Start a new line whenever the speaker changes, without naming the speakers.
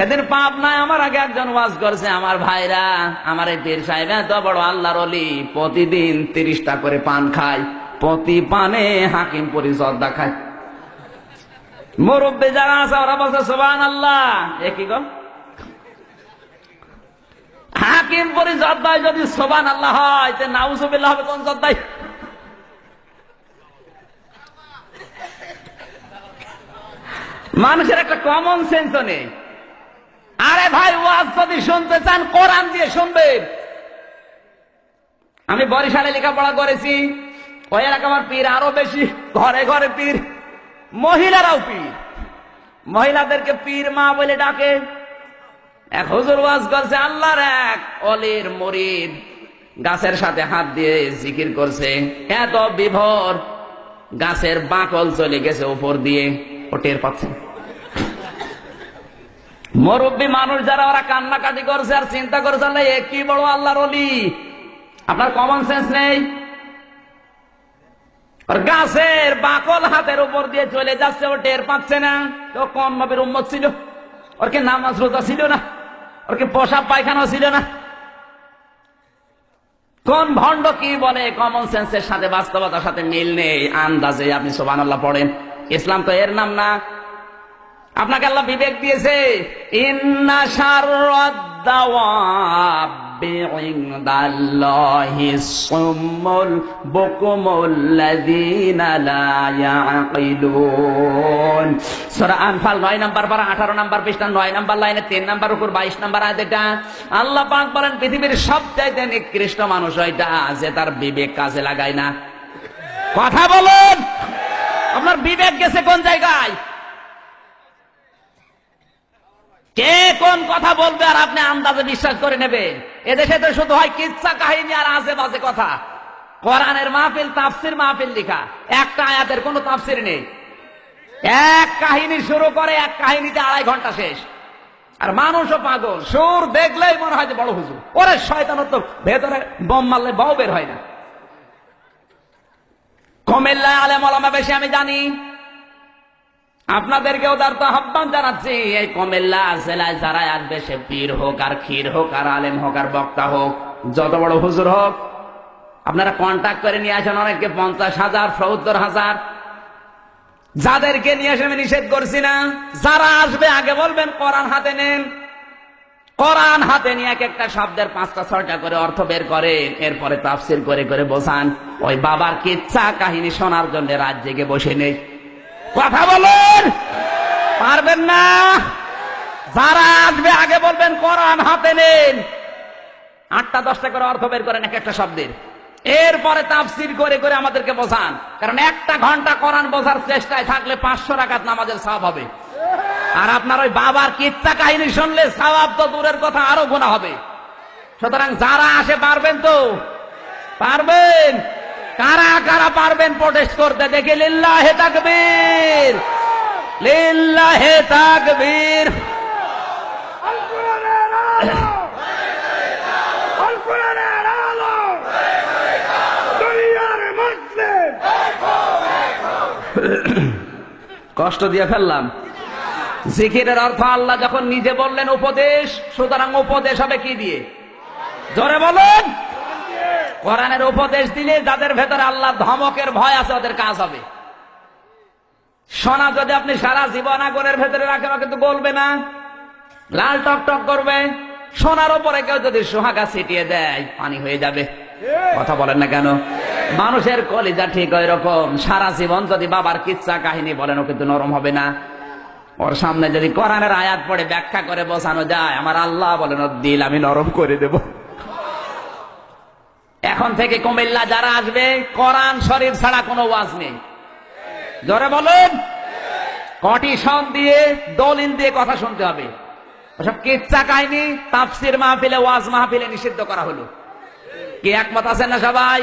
সেদিন পাবনায় আমার আগে একজন ওয়াজ করছে, আমার ভাইরা, আমার এই পীর সাহেব এত বড় আল্লাহর ওলি, প্রতিদিন 30টা করে পান খায়, প্রতি পানে হাকিমপুরি জর্দা খায়। মুরব্বী যারা আছে ওরা বলছে সুবহানাল্লাহ। এ কি গো, হাকিমপুরি জর্দায় যদি সুবহানাল্লাহ হয়, তে নাউজুবিল্লাহ হবে কোন জর্দায়? মানুষের একটা কমন সেন্স নেই। আরে ভাই, ওয়াজ যদি শুনতে চান কোরআন দিয়ে শুনবেন। আমি বরিশালে লেখাপড়া করেছি, ওই এলাকা আমার পীর আরো বেশি, ঘরে ঘরে পীর, মহিলারাও পীর, মহিলাদেরকে পীর মা বলে ডাকে। এক হুজুর ওয়াজ করছে, আল্লাহর এক অলির মুরিদ গাছের সাথে হাত দিয়ে জিকির করছে, এত বিভোর গাছের বাকল চলে গেছে উপর দিয়ে, ও টের পাচ্ছে। মুরব্বী মানুষ যারা, ওরা কান্নাকাটি করছে আর চিন্তা করছে, আল্লাহ এ কি বড় আল্লাহর ওলি। আপনার কমন সেন্স নেই? আর গাছের বাকল হাতের উপর দিয়ে চলে যাচ্ছে, ও টের পাচ্ছে না। তো কোন নবীর উম্মত ছিল? ওর কি নামাজ রোজা ছিল না? ওর কি পোশাক পায়খানা ছিল না? কোন ভণ্ড কি বলে, কমন সেন্সের সাথে বাস্তবতার সাথে মিল নেই। আন্দাজে আপনি সুবহানাল্লাহ পড়েন। ইসলাম তো এর নাম না। আপনাকে আল্লাহ বিবেক দিয়েছে। ইন্না শাররাদ দাওয়াবি ইনদাল্লাহিস সুম্মুল বুকুমুল লাযীনা লা ইয়াকিলুন। সূরা আনফাল 9 নম্বর পারা 18 নম্বর পৃষ্ঠা 9 নম্বর লাইনে 3 নম্বর উপর 22 নম্বর আয়াত। এটা আল্লাহ পাক বলেন, পৃথিবীর সবচাইতে নিকৃষ্ট মানুষ ওইটা যে তার বিবেক কাজে লাগায় না। কথা বলুন, আপনার বিবেক গেছে কোন জায়গায়? কে কোন কথা বলবে আর আপনি আন্দাজে বিশ্বাস করে নেবেন? এদেশে তো শুধু হয় কিচ্ছা কাহিনী আর আজে বাজে কথা। কোরআনের মাহফিল, তাফসির মাহফিল লেখা, একটা আয়াতের কোনো তাফসির নেই। এক কাহিনী শুরু করে, এক কাহিনীতে 2.5 ঘন্টা শেষ। আর মানুষও পাগল, সুর দেখলেই মনে হয় যে বড় হুজুর। ওরে শয়তানের তো ভেতরে বোম মারলে বাও বের হয় না। কুমিল্লায় আলেম ওলামা বেশি, আমি জানি। আপনাদেরকেও তার তো আহ্বান জানাচ্ছি, এই কুমিল্লা জেলায় যারা আসবে, সে পীর হোক আর ক্ষীর হোক আর আলেম হোক আর বক্তা হোক, যত বড় হুজুর হোক, আপনারা কন্ট্যাক্ট করে নিয়ে আসেন। অনেককে 50,000, 70,000, যাদেরকে নিয়ে আসে আমি নিষেধ করছি না। যারা আসবে আগে বলবেন কোরআন হাতে নেন। কোরআন হাতে নিয়ে এক একটা শব্দের 5টা 6টা করে অর্থ বের করেন, এরপরে তাফসির করে করে বোঝান। ওই বাবার কিচ্ছা কাহিনী শোনার জন্য রাত জেগে বসে নেই। কথা বলুন, পারবেন না? যারা আসবে আগে বলবেন কোরআন হাতে নেন, 8টা 10টা করে অর্থ বের করেন এক একটা শব্দের, এরপরে তাফসির করে করে আমাদেরকে বোঝান। কারণ 1 ঘন্টা কোরআন বোঝার চেষ্টায় থাকলে 500 রাকাত নামাজের সওয়াব হবে। আর আপনার ওই বাবার কিচ্ছা কাহিনী শুনলে সওয়াব তো দূরের কথা, আরো গুনাহ হবে। সুতরাং যারা আসে পারবেন তো? পারবেন? কারা কারা পারবেন প্রোটেস্ট করতে দেখে? লিল্লাহে তাকবীর, লিল্লাহে তাকবীর। কষ্ট দিয়ে ফেললাম। জিকিরের অর্থ আল্লাহ যখন নিজে বললেন উপদেশ, সুতরাং উপদেশ হবে কি দিয়ে? জোরে বলুন। কোরআনের উপদেশ দিলে যাদের ভেতরে আল্লাহ ধমকের ভয় আছে, ওদের কাজ হবে। সোনা যদি আপনি সারা জীবন আগুনের ভেতরে রাখেন, কিন্তু গলবে না, লাল টক টক করবে। সোনার উপরে কেউ যদি সোহাগা ছিটিয়ে দেয়, পানি হয়ে যাবে। কথা বলেন না কেন? মানুষের কলিজা ঠিক ওই রকম। সারা জীবন যদি বাবার কিচ্ছা কাহিনী বলেন, ও কিন্তু নরম হবে না। ওর সামনে যদি কোরআনের আয়াত পড়ে ব্যাখ্যা করে বোঝানো যায়, আমার আল্লাহ বলেন ওর দিল আমি নরম করে দেব। এখন থেকে কুমিল্লা যারা আসবে, কোরআন শরীফ ছাড়া কোনো ওয়াজ নেই। জোরে বলুন। কটিশন দিয়ে, দলিল দিয়ে কথা শুনতে হবে। ওসব কিচ্ছা কাহিনী তাফসির মাহফিলে, ওয়াজ মাহফিলে নিষিদ্ধ করা হলো। কি একমত আছেন না সবাই?